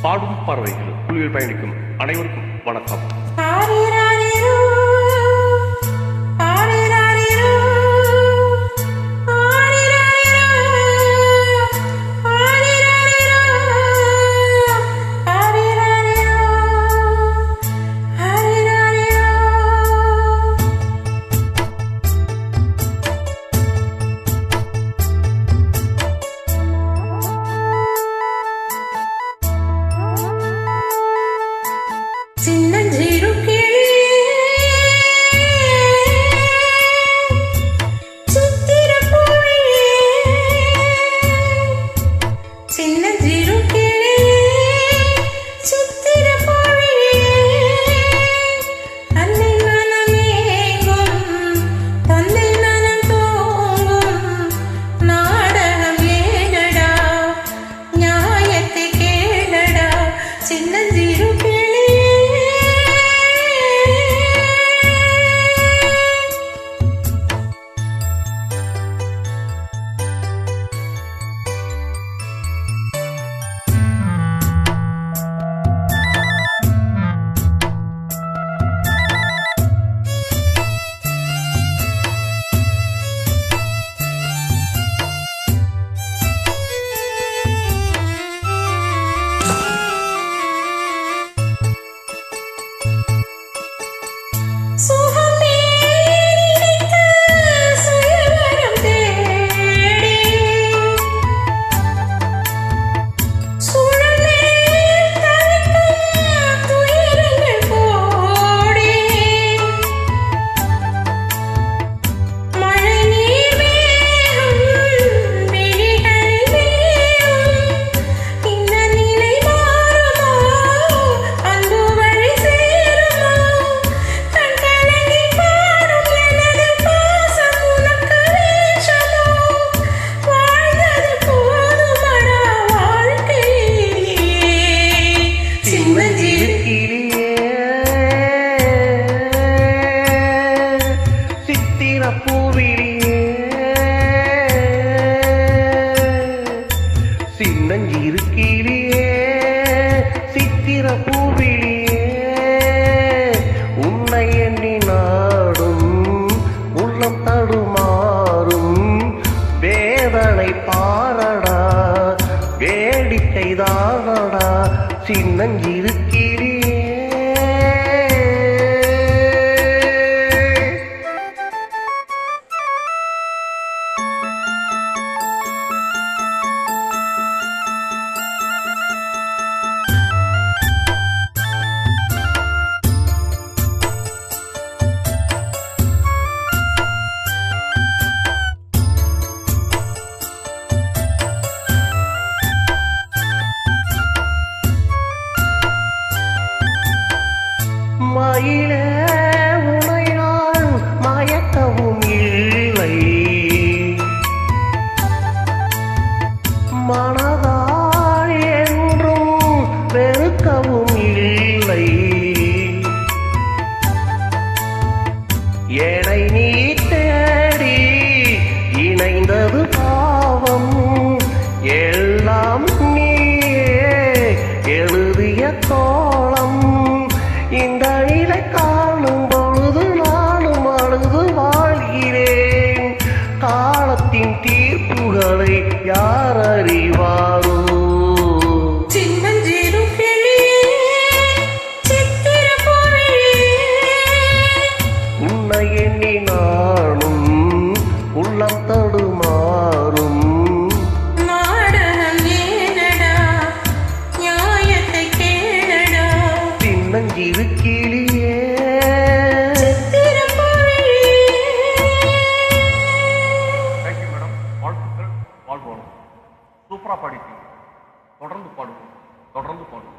பாடும் பறவைகள் குழுவில் பயணிக்கும் அனைவருக்கும் வணக்கம். சின்னஞ்சிருக்கிலேயே சித்திர பூவிலியே உன்னை எண்ணி நாடும் உள்ளம் தடுமாறும் வேதனை பாரடா வேடிக்கைதானடா சின்னஞ்சிருக்கிலேயே. மயிலே உனை நான் மயக்கவும் இல்லை, மனதால் என்றும் வெறுக்கவும் இல்லை. என்னை நீ தேடி இணைந்தது பாவம், எல்லாம் நீயே எழுதிய கோலம். இந்த நிலை காணும் பொழுது நானும் அழுது வாழ்கிறேன். காலத்தின் தீர்ப்புகளை யார் அறிவாரோ? உன்னை எண்ணி நானும் உள்ளம் தடுமாறும். சின்னஞ்சிருக்கிலேயே மேடம், வாழ்த்துக்கள். வாழ்வோம். சூப்பரா பாடிட்டீங்க. தொடர்ந்து பாடுவோம், தொடர்ந்து பாடுவோம்.